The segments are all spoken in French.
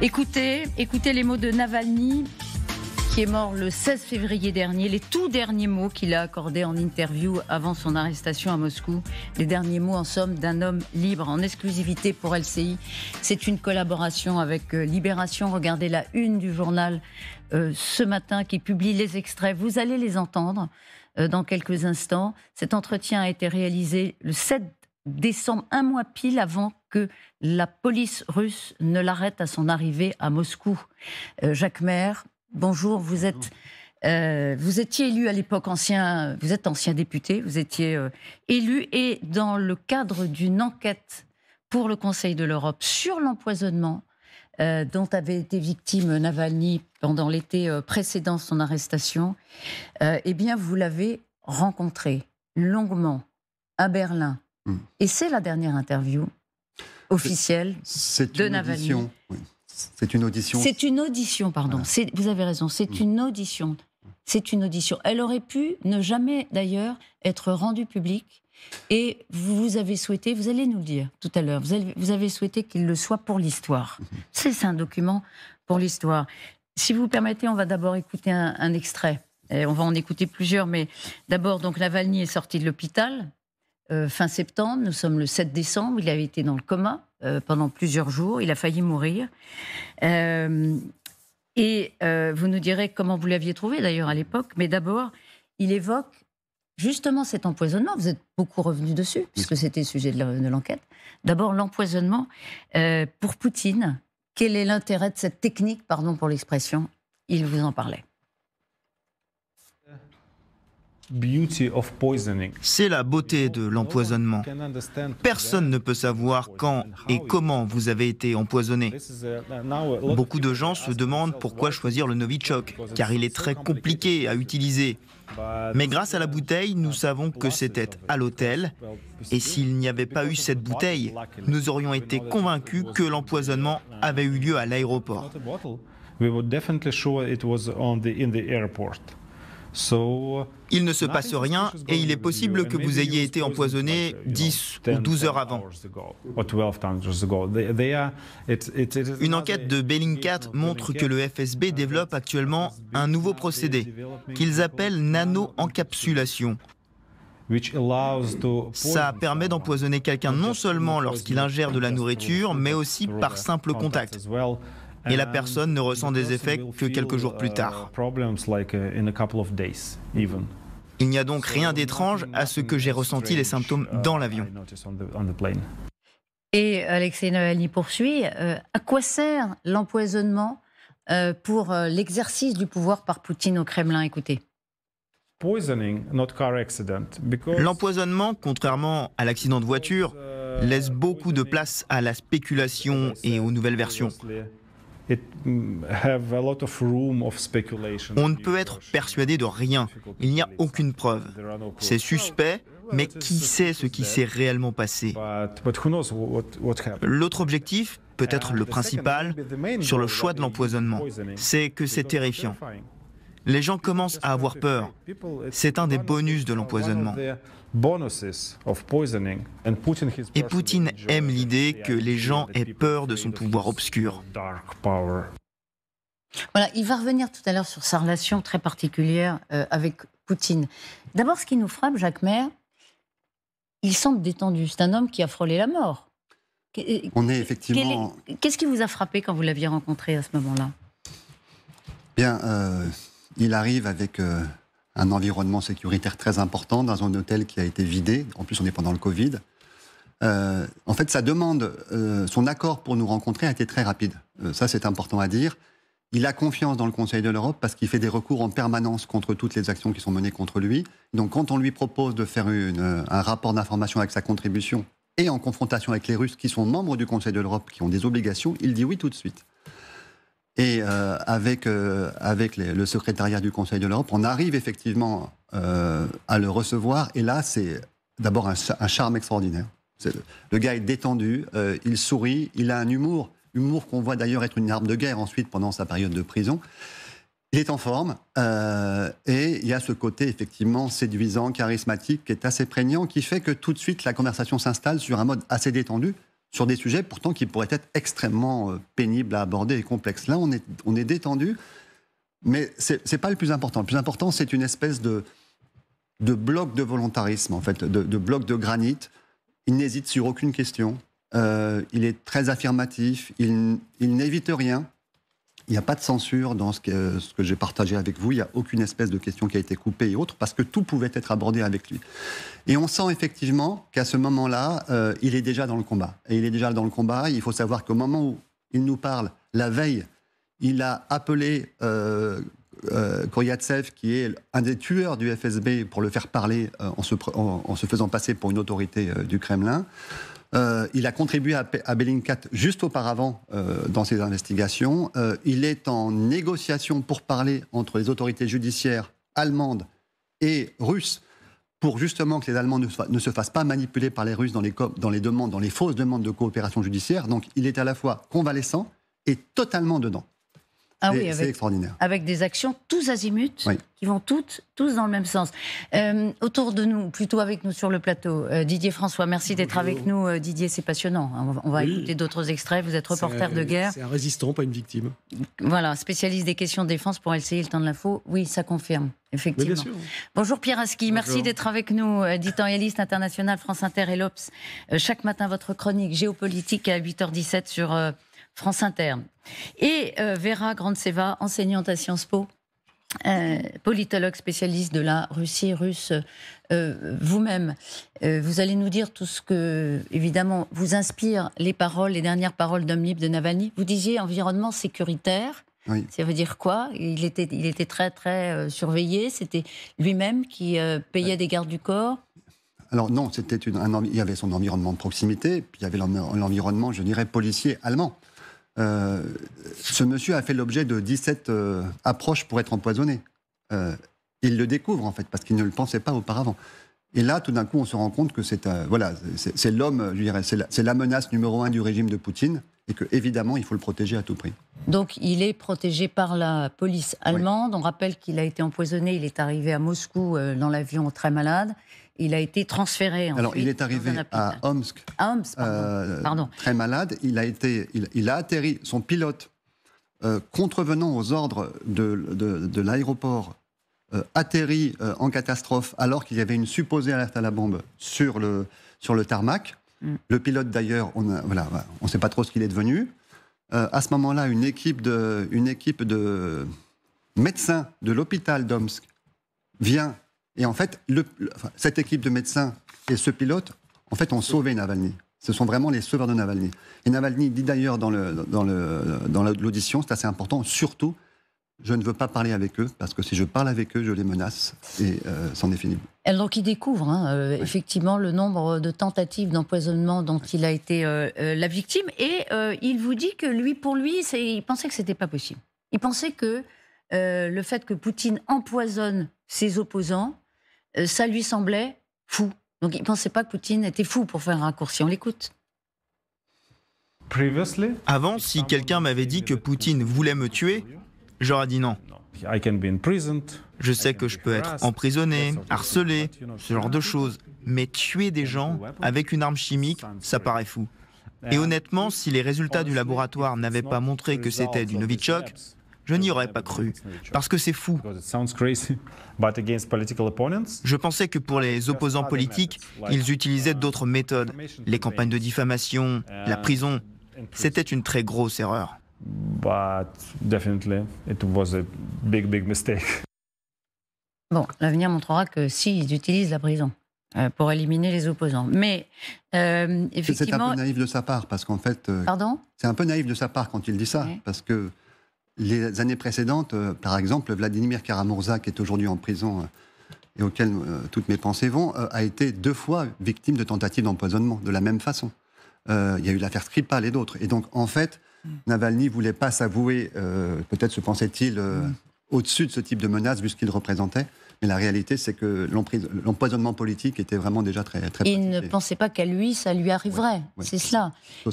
Écoutez les mots de Navalny, qui est mort le 16 février dernier, les tout derniers mots qu'il a accordés en interview avant son arrestation à Moscou. Les derniers mots, en somme, d'un homme libre, en exclusivité pour LCI. C'est une collaboration avec Libération. Regardez la une du journal ce matin qui publie les extraits. Vous allez les entendre dans quelques instants. Cet entretien a été réalisé le 7 décembre, un mois pile avant que la police russe ne l'arrête à son arrivée à Moscou. Jacques Maire, bonjour, vous étiez élu à l'époque, vous êtes ancien député, vous étiez élu, et dans le cadre d'une enquête pour le Conseil de l'Europe sur l'empoisonnement dont avait été victime Navalny pendant l'été précédent son arrestation, eh bien vous l'avez rencontré longuement à Berlin. Et c'est la dernière interview officielle de Navalny. Oui. C'est une audition. C'est une audition, pardon. Voilà. Vous avez raison, c'est une audition. C'est une audition. Elle aurait pu ne jamais, d'ailleurs, être rendue publique. Et vous avez souhaité, vous allez nous le dire tout à l'heure, vous avez souhaité qu'il le soit pour l'histoire. C'est un document pour l'histoire. Si vous permettez, on va d'abord écouter un extrait. Et on va en écouter plusieurs, mais d'abord, donc Navalny est sorti de l'hôpital fin septembre. Nous sommes le 7 décembre. Il avait été dans le coma pendant plusieurs jours. Il a failli mourir. Vous nous direz comment vous l'aviez trouvé d'ailleurs à l'époque. Mais d'abord, il évoque justement cet empoisonnement. Vous êtes beaucoup revenu dessus, puisque c'était le sujet de l'enquête. D'abord, l'empoisonnement pour Poutine. Quel est l'intérêt de cette technique, pardon pour l'expression? Il vous en parlait. C'est la beauté de l'empoisonnement. Personne ne peut savoir quand et comment vous avez été empoisonné. Beaucoup de gens se demandent pourquoi choisir le Novichok, car il est très compliqué à utiliser. Mais grâce à la bouteille, nous savons que c'était à l'hôtel. Et s'il n'y avait pas eu cette bouteille, nous aurions été convaincus que l'empoisonnement avait eu lieu à l'aéroport. Il ne se passe rien et il est possible que vous ayez été empoisonné 10 ou 12 heures avant. Une enquête de Bellingcat montre que le FSB développe actuellement un nouveau procédé qu'ils appellent nano-encapsulation. Ça permet d'empoisonner quelqu'un non seulement lorsqu'il ingère de la nourriture, mais aussi par simple contact. Et la personne ne ressent des effets que quelques jours plus tard. Il n'y a donc rien d'étrange à ce que j'ai ressenti les symptômes dans l'avion. Et Alexei Navalny poursuit. À quoi sert l'empoisonnement pour l'exercice du pouvoir par Poutine au Kremlin? Écoutez. L'empoisonnement, contrairement à l'accident de voiture, laisse beaucoup de place à la spéculation et aux nouvelles versions. On ne peut être persuadé de rien. Il n'y a aucune preuve. C'est suspect, mais qui sait ce qui s'est réellement passé? L'autre objectif, peut-être le principal, sur le choix de l'empoisonnement, c'est que c'est terrifiant. Les gens commencent à avoir peur. C'est un des bonus de l'empoisonnement. Et Poutine aime l'idée que les gens aient peur de son pouvoir obscur. Voilà, il va revenir tout à l'heure sur sa relation très particulière avec Poutine. D'abord, ce qui nous frappe, Jacques Maire, il semble détendu. C'est un homme qui a frôlé la mort. On est effectivement... Qu'est-ce qui vous a frappé quand vous l'aviez rencontré à ce moment-là? Bien, il arrive avec un environnement sécuritaire très important dans un hôtel qui a été vidé. En plus, on est pendant le Covid. En fait, sa demande, son accord pour nous rencontrer a été très rapide. Ça, c'est important à dire. Il a confiance dans le Conseil de l'Europe parce qu'il fait des recours en permanence contre toutes les actions qui sont menées contre lui. Donc, quand on lui propose de faire un rapport d'information avec sa contribution et en confrontation avec les Russes qui sont membres du Conseil de l'Europe, qui ont des obligations, il dit oui tout de suite. Et avec le secrétariat du Conseil de l'Europe, on arrive effectivement à le recevoir. Et là, c'est d'abord un charme extraordinaire. Le gars est détendu, il sourit, il a un humour qu'on voit d'ailleurs être une arme de guerre ensuite pendant sa période de prison. Il est en forme et il y a ce côté effectivement séduisant, charismatique, qui est assez prégnant, qui fait que tout de suite la conversation s'installe sur un mode assez détendu. sur des sujets pourtant qui pourraient être extrêmement pénibles à aborder et complexes. Là, on est détendu, mais c'est pas le plus important. Le plus important, c'est une espèce de bloc de volontarisme, en fait, de bloc de granit. Il n'hésite sur aucune question. Il est très affirmatif. Il n'évite rien. Il n'y a pas de censure dans ce que j'ai partagé avec vous. Il n'y a aucune espèce de question qui a été coupée et autres, parce que tout pouvait être abordé avec lui. Et on sent effectivement qu'à ce moment-là, il est déjà dans le combat. Et il est déjà dans le combat. Il faut savoir qu'au moment où il nous parle, la veille, il a appelé Koryatsev, qui est un des tueurs du FSB, pour le faire parler en se faisant passer pour une autorité du Kremlin. Il a contribué à Bellingcat juste auparavant dans ses investigations. Il est en négociation pour parler entre les autorités judiciaires allemandes et russes pour justement que les Allemands ne se fassent pas manipuler par les Russes dans les fausses demandes de coopération judiciaire. Donc il est à la fois convalescent et totalement dedans. Ah oui, c'est extraordinaire. Avec des actions tous azimuts, oui, qui vont tous dans le même sens. Autour de nous, plutôt avec nous sur le plateau, Didier François, merci d'être avec nous. Didier, c'est passionnant. On va écouter d'autres extraits. Vous êtes reporter de guerre. C'est un résistant, pas une victime. Voilà, spécialiste des questions de défense pour LCI, le temps de l'info. Oui, ça confirme, effectivement. Bien sûr. Bonjour Pierre Aski, merci d'être avec nous, éditorialiste international France Inter et l'Obs. Chaque matin, votre chronique géopolitique à 8h17 sur France Inter. Et Vera Grandseva, enseignante à Sciences Po, politologue spécialiste de la Russie russe. Vous-même, vous allez nous dire tout ce que, évidemment, vous inspire les dernières paroles d'homme libre de Navalny. Vous disiez environnement sécuritaire. Oui. Ça veut dire quoi ? Il était très, très surveillé. C'était lui-même qui payait des gardes du corps. Alors non, il y avait son environnement de proximité, puis il y avait l'environnement, je dirais, policier allemand. Ce monsieur a fait l'objet de 17 approches pour être empoisonné. Il le découvre, en fait, parce qu'il ne le pensait pas auparavant. Et là, tout d'un coup, on se rend compte que c'est l'homme, je dirais, c'est la menace numéro 1 du régime de Poutine, et qu'évidemment, il faut le protéger à tout prix. Donc, il est protégé par la police allemande. Oui. On rappelle qu'il a été empoisonné. Il est arrivé à Moscou dans l'avion très malade. Il a été transféré. Alors, il est arrivé à Omsk. À Omsk, pardon. Très malade. Il a atterri. Son pilote, contrevenant aux ordres de l'aéroport, atterri en catastrophe alors qu'il y avait une supposée alerte à la bombe sur le tarmac. Le pilote, d'ailleurs, on ne sait pas trop ce qu'il est devenu. À ce moment-là, une équipe de médecins de l'hôpital d'Omsk vient. Et en fait, cette équipe de médecins et ce pilote, en fait, ont sauvé Navalny. Ce sont vraiment les sauveurs de Navalny. Et Navalny dit d'ailleurs dans l'audition, c'est assez important, surtout, je ne veux pas parler avec eux, parce que si je parle avec eux, je les menace, et c'en est fini. Donc il découvre oui. Effectivement le nombre de tentatives d'empoisonnement dont il a été la victime, et il vous dit que pour lui, il pensait que ce n'était pas possible. Il pensait que le fait que Poutine empoisonne ses opposants, ça lui semblait fou. Donc il ne pensait pas que Poutine était fou, pour faire un raccourci. On l'écoute. Avant, si quelqu'un m'avait dit que Poutine voulait me tuer, j'aurais dit non. Je sais que je peux être emprisonné, harcelé, ce genre de choses. Mais tuer des gens avec une arme chimique, ça paraît fou. Et honnêtement, si les résultats du laboratoire n'avaient pas montré que c'était du Novichok, je n'y aurais pas cru, parce que c'est fou. Je pensais que pour les opposants politiques, ils utilisaient d'autres méthodes. Les campagnes de diffamation, la prison. C'était une très grosse erreur. Bon, l'avenir montrera que si, ils utilisent la prison pour éliminer les opposants. Mais effectivement... C'est un peu naïf de sa part, parce qu'en fait... Pardon ? C'est un peu naïf de sa part quand il dit ça, oui. Parce que les années précédentes, par exemple, Vladimir Karamurza, qui est aujourd'hui en prison et auquel toutes mes pensées vont, a été 2 fois victime de tentatives d'empoisonnement, de la même façon. Il y a eu l'affaire Skripal et d'autres. Et donc, en fait, Navalny ne voulait pas s'avouer, peut-être se pensait-il, au-dessus de ce type de menace, vu ce qu'il représentait. Mais la réalité, c'est que l'empoisonnement politique était vraiment déjà très pratiqué. Il ne pensait pas qu'à lui, ça lui arriverait. Ouais, c'est cela.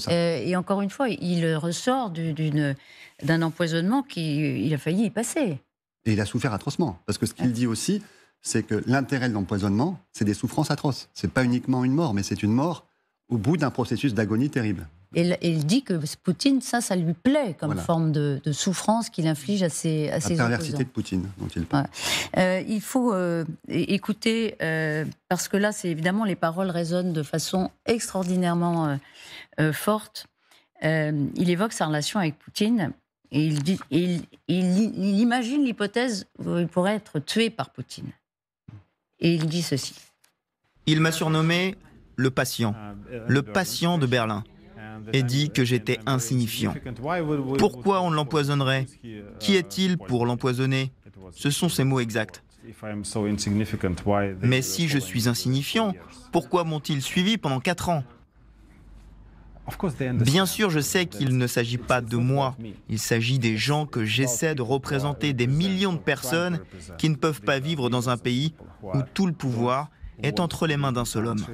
Et encore une fois, il ressort d'un empoisonnement il a failli y passer. Et il a souffert atrocement. Parce que ce qu'il dit aussi, c'est que l'intérêt de l'empoisonnement, c'est des souffrances atroces. Ce n'est pas uniquement une mort, mais c'est une mort au bout d'un processus d'agonie terrible. Et il dit que Poutine, ça lui plaît comme Voilà. forme de souffrance qu'il inflige à ses La perversité opposants. de Poutine dont il parle. Il faut écouter, parce que là, c'est évidemment, les paroles résonnent de façon extraordinairement forte. Il évoque sa relation avec Poutine et il imagine l'hypothèse où il pourrait être tué par Poutine. Et il dit ceci. Il m'a surnommé le patient de Berlin, et dit que j'étais insignifiant. Pourquoi on l'empoisonnerait? Qui est-il pour l'empoisonner? Ce sont ses mots exacts. Mais si je suis insignifiant, pourquoi m'ont-ils suivi pendant 4 ans? Bien sûr, je sais qu'il ne s'agit pas de moi. Il s'agit des gens que j'essaie de représenter, des millions de personnes qui ne peuvent pas vivre dans un pays où tout le pouvoir est entre les mains d'un seul homme.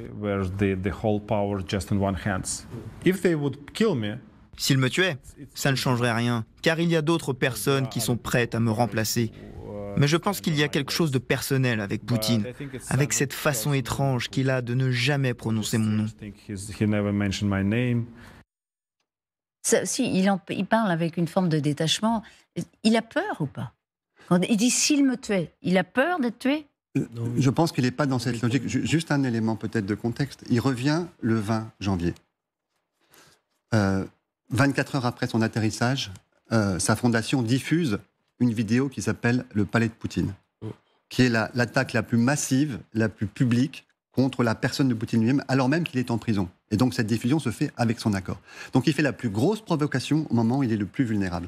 S'il me tuait, ça ne changerait rien, car il y a d'autres personnes qui sont prêtes à me remplacer. Mais je pense qu'il y a quelque chose de personnel avec Poutine, avec cette façon étrange qu'il a de ne jamais prononcer mon nom. Il parle avec une forme de détachement. Il a peur ou pas? Quand il dit s'il me tuait, il a peur d'être tué? Je pense qu'il n'est pas dans cette logique. Juste un élément peut-être de contexte. Il revient le 20 janvier. 24 heures après son atterrissage, sa fondation diffuse une vidéo qui s'appelle « Le palais de Poutine », qui est l'attaque la plus massive, la plus publique contre la personne de Poutine lui-même, alors même qu'il est en prison. Et donc cette diffusion se fait avec son accord. Donc il fait la plus grosse provocation au moment où il est le plus vulnérable.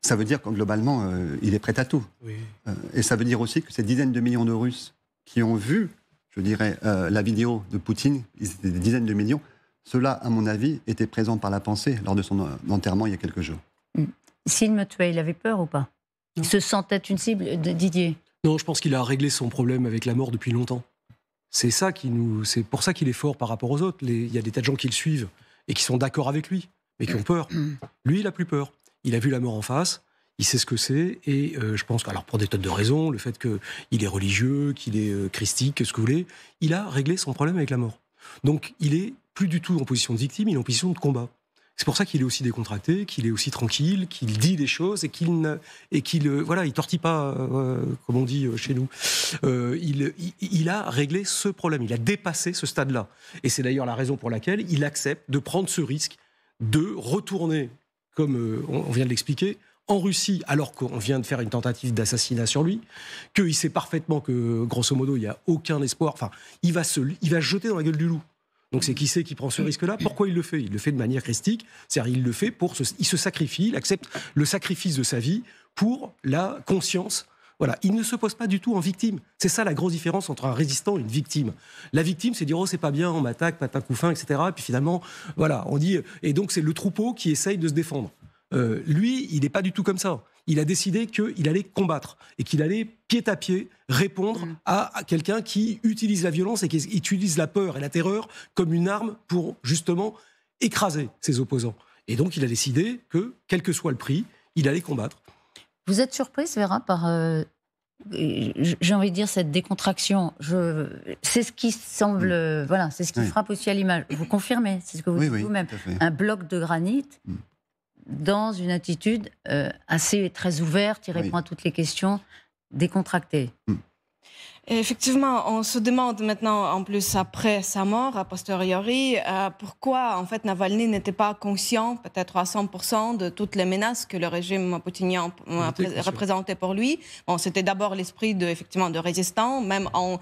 Ça veut dire que globalement, il est prêt à tout. Oui. Et ça veut dire aussi que ces dizaines de millions de Russes qui ont vu, je dirais, la vidéo de Poutine, ils étaient des dizaines de millions, ceux-là, à mon avis, étaient présents par la pensée lors de son enterrement il y a quelques jours. S'il me tuait, il avait peur ou pas? Il se sentait une cible de Didier? Non, je pense qu'il a réglé son problème avec la mort depuis longtemps. C'est pour ça qu'il est fort par rapport aux autres. Il y a des tas de gens qui le suivent et qui sont d'accord avec lui, mais qui ont peur. Lui, il a plus peur. Il a vu la mort en face, il sait ce que c'est, et je pense que, alors pour des tas de raisons, le fait qu'il est religieux, qu'il est christique, ce que vous voulez, il a réglé son problème avec la mort. Donc il est plus du tout en position de victime, il est en position de combat. C'est pour ça qu'il est aussi décontracté, qu'il est aussi tranquille, qu'il dit des choses et qu'il il tortille pas, comme on dit chez nous. Il a réglé ce problème, il a dépassé ce stade-là. Et c'est d'ailleurs la raison pour laquelle il accepte de prendre ce risque de retourner, comme on vient de l'expliquer, en Russie, alors qu'on vient de faire une tentative d'assassinat sur lui, qu'il sait parfaitement que, grosso modo, il n'y a aucun espoir. Enfin, il va se jeter dans la gueule du loup. Donc c'est qui c'est qui prend ce risque-là? Pourquoi il le fait? Il le fait de manière christique, c'est-à-dire il le fait il se sacrifie, il accepte le sacrifice de sa vie pour la conscience. Voilà, il ne se pose pas du tout en victime. C'est ça la grosse différence entre un résistant et une victime. La victime, c'est dire oh c'est pas bien, on m'attaque, patin coup fin, etc. Et puis finalement, voilà, on dit et donc c'est le troupeau qui essaye de se défendre. Lui, il n'est pas du tout comme ça. Il a décidé qu'il allait combattre et qu'il allait pied à pied répondre à quelqu'un qui utilise la violence et qui utilise la peur et la terreur comme une arme pour justement écraser ses opposants. Et donc il a décidé que, quel que soit le prix, il allait combattre. Vous êtes surprise, Vera, par, j'ai envie de dire, cette décontraction? C'est ce qui semble, voilà, c'est ce qui frappe aussi à l'image. Vous confirmez, c'est ce que vous dites vous-même. Un bloc de granit dans une attitude très ouverte, il répond à toutes les questions, décontractée. Et effectivement, on se demande maintenant, en plus après sa mort, a posteriori, pourquoi en fait Navalny n'était pas conscient, peut-être à 100%, de toutes les menaces que le régime poutinien représentait pour lui. Bon, c'était d'abord l'esprit de résistant, même en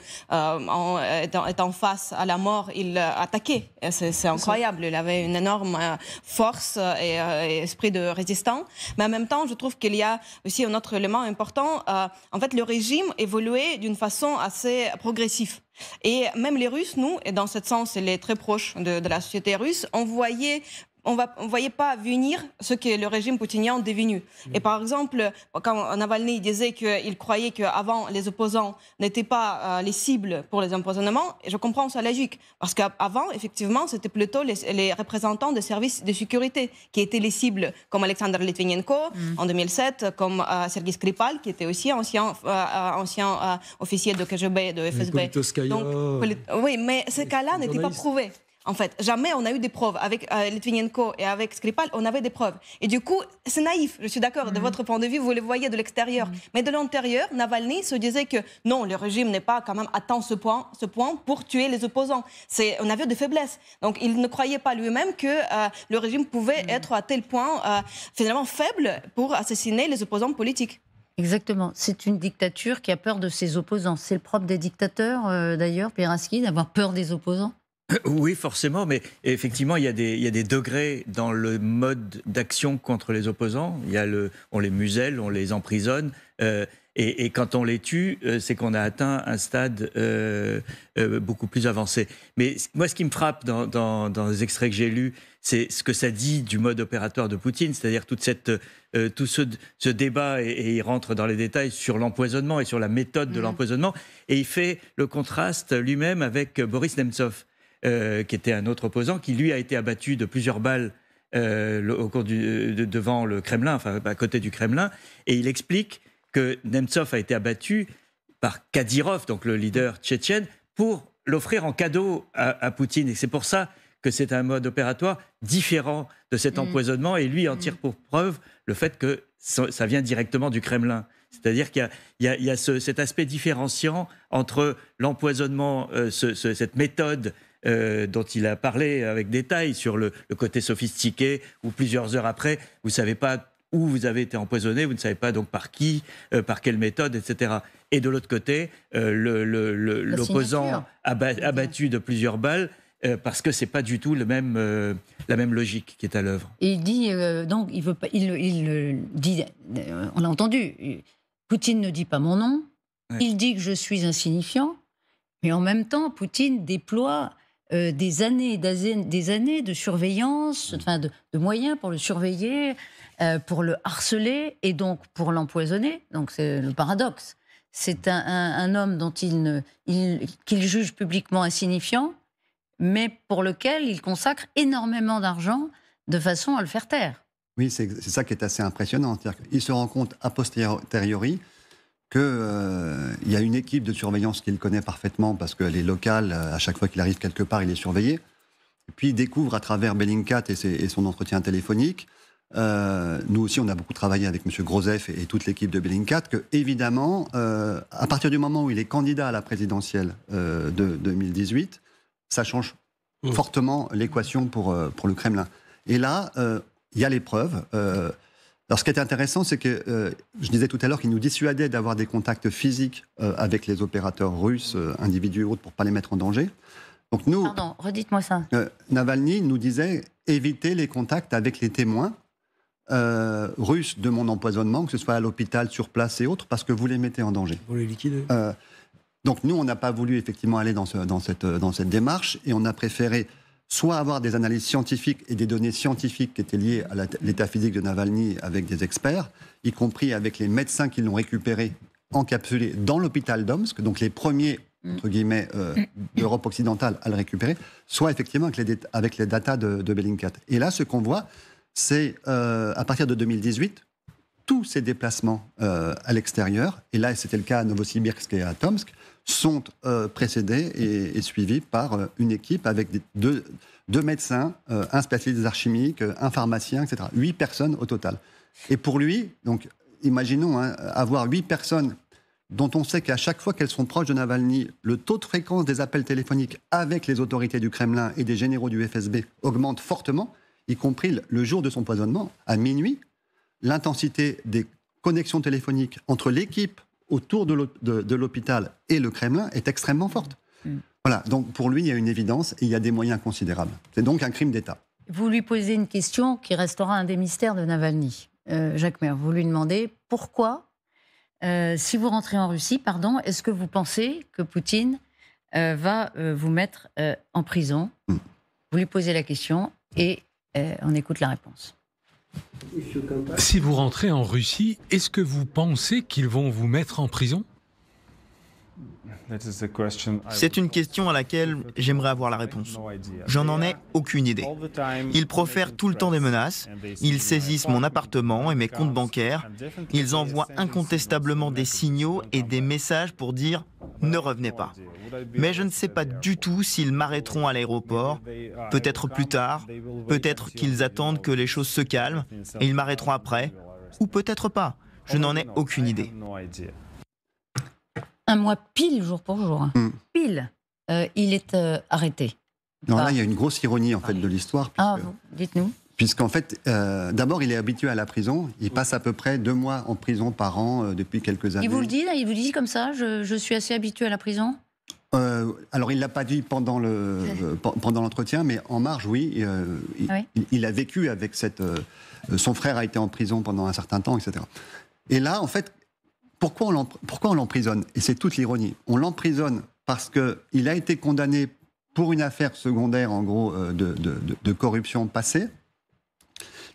étant face à la mort, il attaquait. C'est incroyable, il avait une énorme force et esprit de résistant. Mais en même temps, je trouve qu'il y a aussi un autre élément important. En fait, le régime évoluait d'une façon assez progressif. Et même les Russes, nous, et dans ce sens, il est très proche de la société russe, on voyait pas venir ce que le régime poutinien est devenu. Et par exemple, quand Navalny disait qu'il croyait qu'avant, les opposants n'étaient pas les cibles pour les empoisonnements, et je comprends sa logique. Parce qu'avant, effectivement, c'était plutôt les représentants des services de sécurité qui étaient les cibles, comme Alexander Litvinenko en 2007, comme Sergei Skripal, qui était aussi ancien officier de KGB, de FSB. Donc, oui, mais ces cas-là n'étaient pas prouvés. En fait, jamais on a eu des preuves. Avec Litvinenko et avec Skripal, on avait des preuves. Et du coup, c'est naïf, je suis d'accord, de votre point de vue, vous le voyez de l'extérieur. Mais de l'intérieur, Navalny se disait que non, le régime n'est pas quand même atteint ce point pour tuer les opposants. On avait des faiblesses. Donc il ne croyait pas lui-même que le régime pouvait être à tel point finalement faible pour assassiner les opposants politiques. Exactement. C'est une dictature qui a peur de ses opposants. C'est le propre des dictateurs, d'ailleurs, Pieraski, d'avoir peur des opposants. Oui, forcément, mais effectivement, il y a des degrés dans le mode d'action contre les opposants. On les muselle, on les emprisonne, et quand on les tue, c'est qu'on a atteint un stade beaucoup plus avancé. Mais moi, ce qui me frappe dans les extraits que j'ai lus, c'est ce que ça dit du mode opératoire de Poutine, c'est-à-dire tout ce débat, et il rentre dans les détails sur l'empoisonnement et sur la méthode de l'empoisonnement, et il fait le contraste lui-même avec Boris Nemtsov, qui était un autre opposant, qui lui a été abattu de plusieurs balles devant le Kremlin, enfin à côté du Kremlin, et il explique que Nemtsov a été abattu par Kadyrov, donc le leader tchétchène, pour l'offrir en cadeau à Poutine, et c'est pour ça que c'est un mode opératoire différent de cet empoisonnement, et lui en tire pour preuve le fait que ça vient directement du Kremlin. C'est-à-dire qu'il y a cet aspect différenciant entre l'empoisonnement, cette méthode dont il a parlé avec détail sur le côté sophistiqué, où plusieurs heures après, vous ne savez pas où vous avez été empoisonné, vous ne savez pas donc par qui, par quelle méthode, etc. Et de l'autre côté, l'opposant abattu de plusieurs balles, parce que c'est pas du tout la même logique qui est à l'œuvre. Et il dit donc il veut pas, il dit, on l'a entendu, Poutine ne dit pas mon nom, il dit que je suis insignifiant, mais en même temps Poutine déploie des années de surveillance, enfin de moyens pour le surveiller, pour le harceler et donc pour l'empoisonner. Donc c'est le paradoxe. C'est un homme dont qu'il juge publiquement insignifiant, mais pour lequel il consacre énormément d'argent de façon à le faire taire. Oui, c'est ça qui est assez impressionnant. Il se rend compte a posteriori qu'il y a une équipe de surveillance qu'il connaît parfaitement parce qu'elle est locale, à chaque fois qu'il arrive quelque part, il est surveillé. Et puis il découvre à travers Bellingcat et son entretien téléphonique, nous aussi on a beaucoup travaillé avec M. Grozef et toute l'équipe de Bellingcat, que évidemment, à partir du moment où il est candidat à la présidentielle de 2018, ça change fortement l'équation pour le Kremlin. Et là, il y a les preuves. Alors, ce qui est intéressant, c'est que, je disais tout à l'heure qu'il nous dissuadait d'avoir des contacts physiques avec les opérateurs russes, individus et autres, pour ne pas les mettre en danger. Donc nous, pardon, redites-moi ça. Navalny nous disait éviter les contacts avec les témoins russes de mon empoisonnement, que ce soit à l'hôpital, sur place et autres, parce que vous les mettez en danger. Vous les liquidez. Donc nous, on n'a pas voulu effectivement aller dans cette démarche, et on a préféré soit avoir des analyses scientifiques et des données scientifiques qui étaient liées à l'état physique de Navalny avec des experts, y compris avec les médecins qui l'ont récupéré encapsulé dans l'hôpital d'Omsk, donc les premiers, entre guillemets, d'Europe occidentale à le récupérer, soit effectivement avec les datas de Bellingcat. Et là, ce qu'on voit, c'est à partir de 2018, tous ces déplacements à l'extérieur, et là c'était le cas à Novosibirsk et à Tomsk, sont précédés et suivis par une équipe avec deux médecins, un spécialiste des arts chimiques, un pharmacien, etc. 8 personnes au total. Et pour lui, donc imaginons avoir 8 personnes dont on sait qu'à chaque fois qu'elles sont proches de Navalny, le taux de fréquence des appels téléphoniques avec les autorités du Kremlin et des généraux du FSB augmente fortement, y compris le jour de son empoisonnement, à minuit. L'intensité des connexions téléphoniques entre l'équipe autour de l'hôpital et le Kremlin est extrêmement forte. Voilà, donc pour lui, il y a une évidence et il y a des moyens considérables. C'est donc un crime d'État. Vous lui posez une question qui restera un des mystères de Navalny. Jacques Maire, vous lui demandez pourquoi, si vous rentrez en Russie, est-ce que vous pensez que Poutine va vous mettre en prison? Vous lui posez la question et on écoute la réponse. Si vous rentrez en Russie, est-ce que vous pensez qu'ils vont vous mettre en prison? C'est une question à laquelle j'aimerais avoir la réponse. Je n'en ai aucune idée. Ils profèrent tout le temps des menaces, ils saisissent mon appartement et mes comptes bancaires, ils envoient incontestablement des signaux et des messages pour dire « ne revenez pas ». Mais je ne sais pas du tout s'ils m'arrêteront à l'aéroport, peut-être plus tard, peut-être qu'ils attendent que les choses se calment et ils m'arrêteront après, ou peut-être pas. Je n'en ai aucune idée. Un mois pile, jour pour jour. Pile, il est arrêté. Non, là, il y a une grosse ironie en fait de l'histoire. Dites-nous. Puisqu'en fait, d'abord, il est habitué à la prison. Il passe à peu près 2 mois en prison par an depuis quelques années. Il vous le dit, là, il vous dit comme ça, je suis assez habitué à la prison? Alors, il ne l'a pas dit pendant l'entretien, mais en marge, oui. Il a vécu avec cette... son frère a été en prison pendant un certain temps, etc. Et là, en fait, pourquoi on l'emprisonne? Et c'est toute l'ironie. On l'emprisonne parce qu'il a été condamné pour une affaire secondaire, en gros, de corruption passée,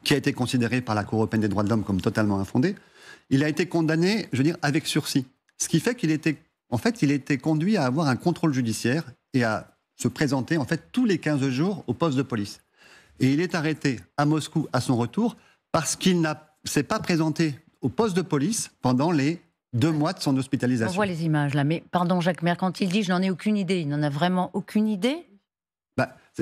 qui a été considérée par la Cour européenne des droits de l'homme comme totalement infondée. Il a été condamné, je veux dire, avec sursis. Ce qui fait qu'il était... En fait, il était conduit à avoir un contrôle judiciaire et à se présenter, en fait, tous les 15 jours au poste de police. Et il est arrêté à Moscou à son retour parce qu'il ne s'est pas présenté au poste de police pendant les 2 mois de son hospitalisation. On voit les images là, mais pardon Jacques Maire, quand il dit je n'en ai aucune idée, il n'en a vraiment aucune idée?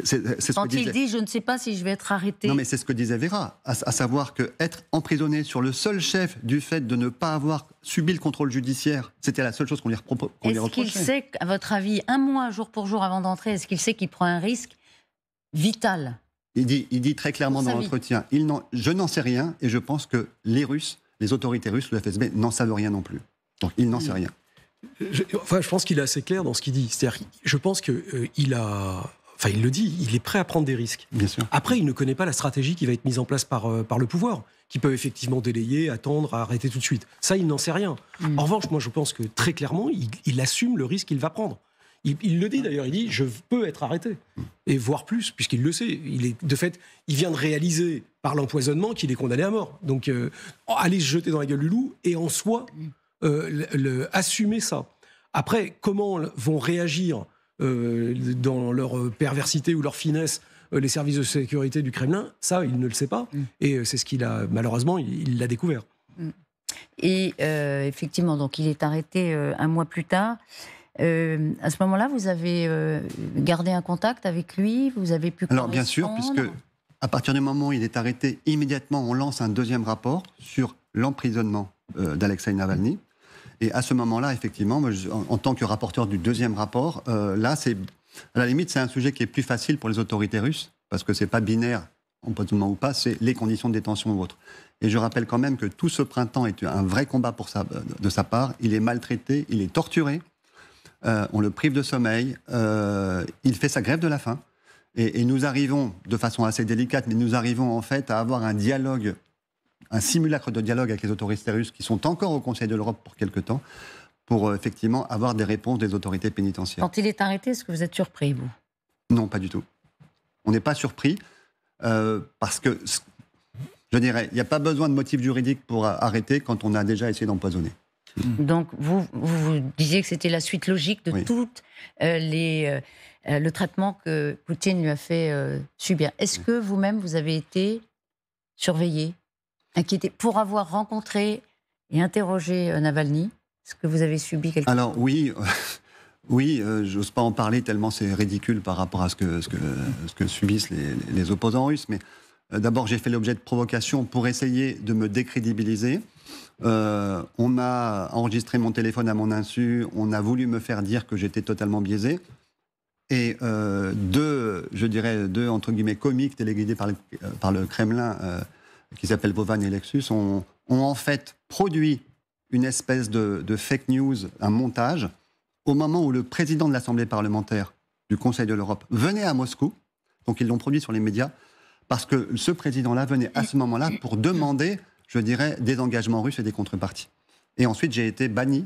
C'est ce quand il dit je ne sais pas si je vais être arrêté. Non, mais c'est ce que disait Vera, à savoir qu'être emprisonné sur le seul chef du fait de ne pas avoir subi le contrôle judiciaire, c'était la seule chose qu'on lui reprochait. Est-ce qu'il sait, à votre avis, 1 mois jour pour jour avant d'entrer, est-ce qu'il sait qu'il prend un risque vital? Il dit très clairement dans l'entretien, je n'en sais rien, et je pense que les Russes, les autorités russes, le FSB, n'en savent rien non plus. Donc il n'en sait rien. Je pense qu'il est assez clair dans ce qu'il dit. C'est-à-dire, je pense qu'il a... Enfin, il le dit, il est prêt à prendre des risques. Bien sûr. Après, il ne connaît pas la stratégie qui va être mise en place par le pouvoir, qui peut effectivement délayer, attendre, arrêter tout de suite. Ça, il n'en sait rien. En revanche, moi, je pense que très clairement, il assume le risque qu'il va prendre. Il le dit d'ailleurs, il dit « je peux être arrêté ». Et voire plus, puisqu'il le sait. De fait, il vient de réaliser par l'empoisonnement qu'il est condamné à mort. Donc, aller se jeter dans la gueule du loup et en soi, assumer ça. Après, comment vont réagir dans leur perversité ou leur finesse les services de sécurité du Kremlin, ça, il ne le sait pas. Et c'est ce qu'il a, malheureusement, il l'a découvert. Et effectivement, donc il est arrêté 1 mois plus tard. À ce moment-là, vous avez gardé un contact avec lui? Vous avez pu correspondre? Alors bien sûr, puisque à partir du moment où il est arrêté, immédiatement, on lance un 2e rapport sur l'emprisonnement d'Alexeï Navalny. Et à ce moment-là, effectivement, moi, en tant que rapporteur du 2e rapport, là, à la limite, c'est un sujet qui est plus facile pour les autorités russes, parce que c'est pas binaire, empoisonnement ou pas, c'est les conditions de détention ou autres. Et je rappelle quand même que tout ce printemps est un vrai combat de sa part. Il est maltraité, il est torturé, on le prive de sommeil, il fait sa grève de la faim. Et nous arrivons, de façon assez délicate, mais nous arrivons en fait à avoir un dialogue, un simulacre de dialogue avec les autorités russes qui sont encore au Conseil de l'Europe pour quelque temps, pour effectivement avoir des réponses des autorités pénitentiaires. Quand il est arrêté, est-ce que vous êtes surpris, vous? Non, pas du tout. On n'est pas surpris, parce que, je dirais, il n'y a pas besoin de motif juridique pour arrêter quand on a déjà essayé d'empoisonner. Donc, vous disiez que c'était la suite logique de tout le traitement que Poutine lui a fait subir. Est-ce que vous-même, vous avez été surveillé, inquiété, pour avoir rencontré et interrogé Navalny? Est-ce que vous avez subi quelque chose? Alors oui, j'ose pas en parler tellement c'est ridicule par rapport à ce que subissent les opposants russes. Mais d'abord, j'ai fait l'objet de provocations pour essayer de me décrédibiliser. On m'a enregistré mon téléphone à mon insu. On a voulu me faire dire que j'étais totalement biaisé. Et deux entre guillemets comiques téléguidés par le Kremlin, qui s'appellent Vovan et Lexus, ont en fait produit une espèce de fake news, un montage, au moment où le président de l'Assemblée parlementaire du Conseil de l'Europe venait à Moscou. Donc ils l'ont produit sur les médias, parce que ce président-là venait à ce moment-là pour demander, je dirais, des engagements russes et des contreparties. Et ensuite, j'ai été banni,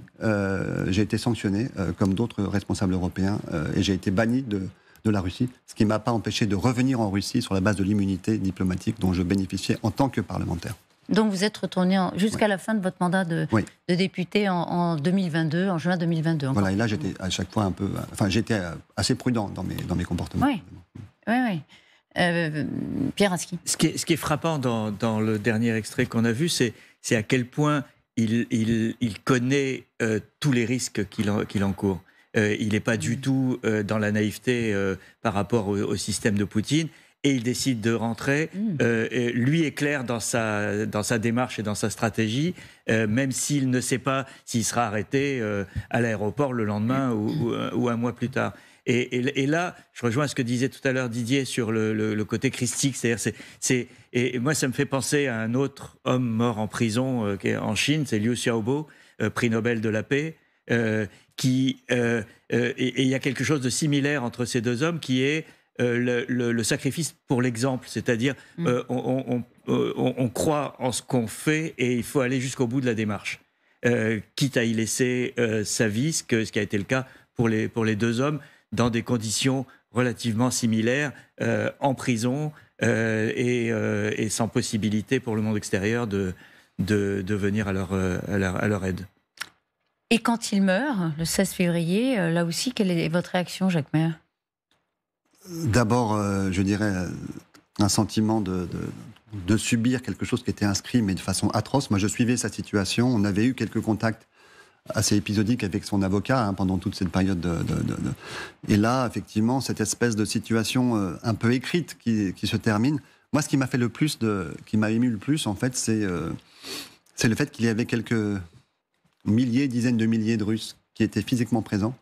j'ai été sanctionné, comme d'autres responsables européens, et j'ai été banni de la Russie, ce qui ne m'a pas empêché de revenir en Russie sur la base de l'immunité diplomatique dont je bénéficiais en tant que parlementaire. Donc vous êtes retourné jusqu'à la fin de votre mandat de député en 2022, en juin 2022. Encore. Voilà, et là j'étais à chaque fois j'étais assez prudent dans mes comportements. Oui. Pierre Aski. Ce qui est frappant dans le dernier extrait qu'on a vu, c'est à quel point il connaît tous les risques qu'il encourt. Il n'est pas du tout dans la naïveté par rapport au système de Poutine. Et il décide de rentrer. Lui est clair dans sa démarche et dans sa stratégie, même s'il ne sait pas s'il sera arrêté à l'aéroport le lendemain ou un mois plus tard. Et là, je rejoins ce que disait tout à l'heure Didier sur le côté christique. C'est-à-dire, et moi, ça me fait penser à un autre homme mort en prison qui est en Chine, c'est Liu Xiaobo, prix Nobel de la paix, et il y a quelque chose de similaire entre ces deux hommes qui est le sacrifice pour l'exemple, c'est-à-dire on croit en ce qu'on fait et il faut aller jusqu'au bout de la démarche, quitte à y laisser sa vie, ce qui a été le cas pour les deux hommes, dans des conditions relativement similaires, en prison et sans possibilité pour le monde extérieur de venir à leur aide. Et quand il meurt, le 16 février, là aussi, quelle est votre réaction, Jacques Maire ? D'abord, je dirais, un sentiment de subir quelque chose qui était inscrit, mais de façon atroce. Moi, je suivais sa situation. On avait eu quelques contacts assez épisodiques avec son avocat pendant toute cette période Et là, effectivement, cette espèce de situation un peu écrite qui se termine. Moi, ce qui m'a fait le plus, qui m'a ému le plus, en fait, c'est le fait qu'il y avait quelques dizaines de milliers de Russes qui étaient physiquement présents,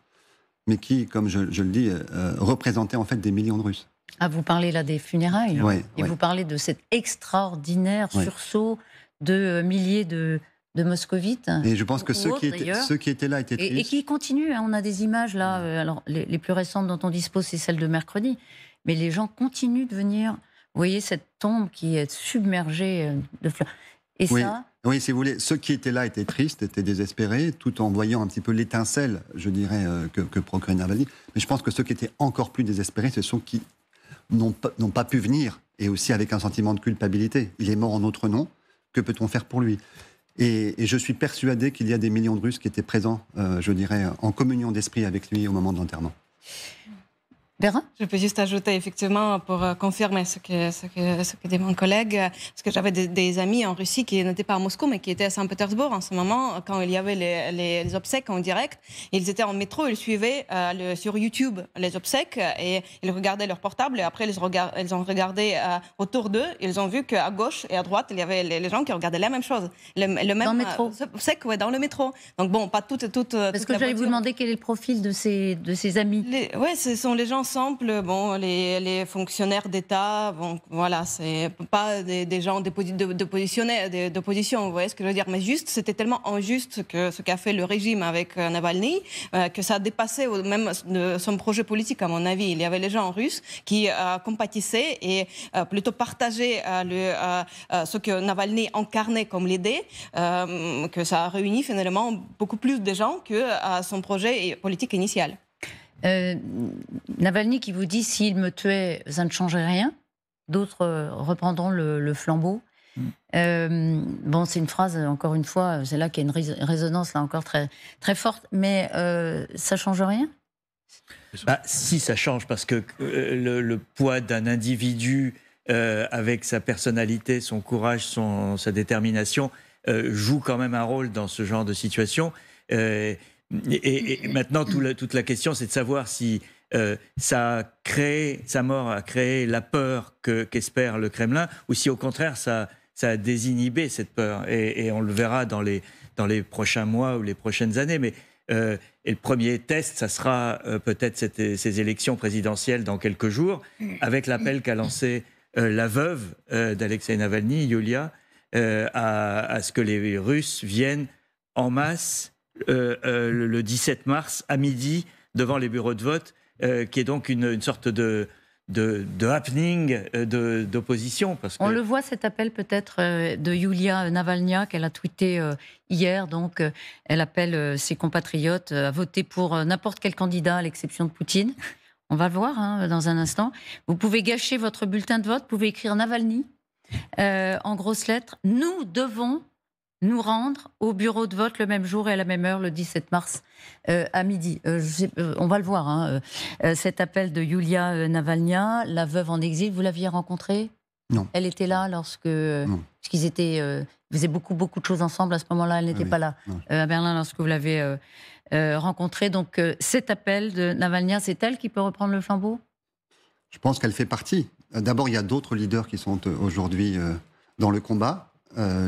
mais qui, comme je le dis, représentaient en fait des millions de Russes. Ah, vous parlez là des funérailles, et vous parlez de cet extraordinaire sursaut de milliers de moscovites. Et je pense que ceux qui étaient là étaient tristes. Et qui continuent, on a des images là, alors les plus récentes dont on dispose, c'est celle de mercredi, mais les gens continuent de venir, vous voyez cette tombe qui est submergée de fleurs. Et ça... Oui, si vous voulez, ceux qui étaient là étaient tristes, étaient désespérés, tout en voyant un petit peu l'étincelle, je dirais, que procurait Navalny. Mais je pense que ceux qui étaient encore plus désespérés, ce sont qui n'ont pas pu venir, et aussi avec un sentiment de culpabilité. Il est mort en notre nom, que peut-on faire pour lui ? Et je suis persuadé qu'il y a des millions de Russes qui étaient présents, je dirais, en communion d'esprit avec lui au moment de l'enterrement. Bérin ? Je peux juste ajouter, effectivement, pour confirmer ce que dit mon collègue, parce que j'avais des amis en Russie qui n'étaient pas à Moscou, mais qui étaient à Saint-Pétersbourg en ce moment, quand il y avait les obsèques en direct. Ils étaient en métro, ils suivaient sur YouTube les obsèques, et ils regardaient leur portable, et après ils ont regardé autour d'eux, ils ont vu qu'à gauche et à droite, il y avait les gens qui regardaient la même chose. Dans le métro obsèques, dans le métro. Donc bon, pas toutes. Parce que j'allais vous demander quel est le profil de ces amis. Oui, ce sont les gens simples, les fonctionnaires d'État, voilà, c'est pas des gens d'opposition, vous voyez ce que je veux dire, mais juste, c'était tellement injuste que ce qu'a fait le régime avec Navalny, que ça a dépassé même son projet politique, à mon avis. Il y avait les gens russes qui compatissaient et plutôt partageaient ce que Navalny incarnait comme l'idée, que ça a réuni finalement beaucoup plus de gens que son projet politique initial. Navalny qui vous dit « s'il me tuait, ça ne changerait rien ». D'autres reprendront le flambeau. Bon, c'est une phrase, encore une fois, c'est là qu'il y a une résonance là encore très, très forte, mais ça ne change rien ? Si, ça change, parce que le poids d'un individu avec sa personnalité, son courage, sa détermination, joue quand même un rôle dans ce genre de situation. Et maintenant, toute la question, c'est de savoir si sa mort a créé la peur qu'espère le Kremlin, ou si au contraire, ça a désinhibé cette peur. Et on le verra dans les prochains mois ou les prochaines années. Mais et le premier test, ça sera peut-être ces élections présidentielles dans quelques jours, avec l'appel qu'a lancé la veuve d'Alexei Navalny, Yulia, à ce que les Russes viennent en masse le 17 mars à midi devant les bureaux de vote, qui est donc une sorte de happening d'opposition. On le voit, cet appel peut-être de Yulia Navalny qu'elle a tweeté hier. Donc, elle appelle ses compatriotes à voter pour n'importe quel candidat à l'exception de Poutine. On va le voir dans un instant. Vous pouvez gâcher votre bulletin de vote, vous pouvez écrire Navalny. en grosses lettres, nous devons nous rendre au bureau de vote le même jour et à la même heure, le 17 mars à midi. On va le voir, hein, cet appel de Yulia Navalny, la veuve en exil, vous l'aviez rencontrée ? Non. Elle était là puisqu'ils étaient, ils faisaient beaucoup de choses ensemble à ce moment-là. Elle n'était pas là à Berlin lorsque vous l'avez rencontrée. Donc cet appel de Navalny, c'est elle qui peut reprendre le flambeau ? Je pense qu'elle fait partie. D'abord, il y a d'autres leaders qui sont aujourd'hui dans le combat.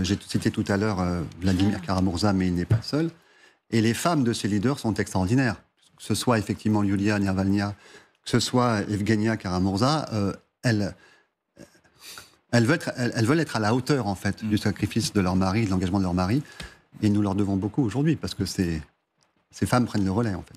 J'ai cité tout à l'heure Vladimir Kara-Murza, mais il n'est pas seul. Et les femmes de ces leaders sont extraordinaires. Que ce soit effectivement Yulia Navalny, que ce soit Evgenia Kara-Murza, elles veulent être à la hauteur, en fait, du sacrifice de leur mari, de l'engagement de leur mari. Et nous leur devons beaucoup aujourd'hui, parce que ces femmes prennent le relais, en fait.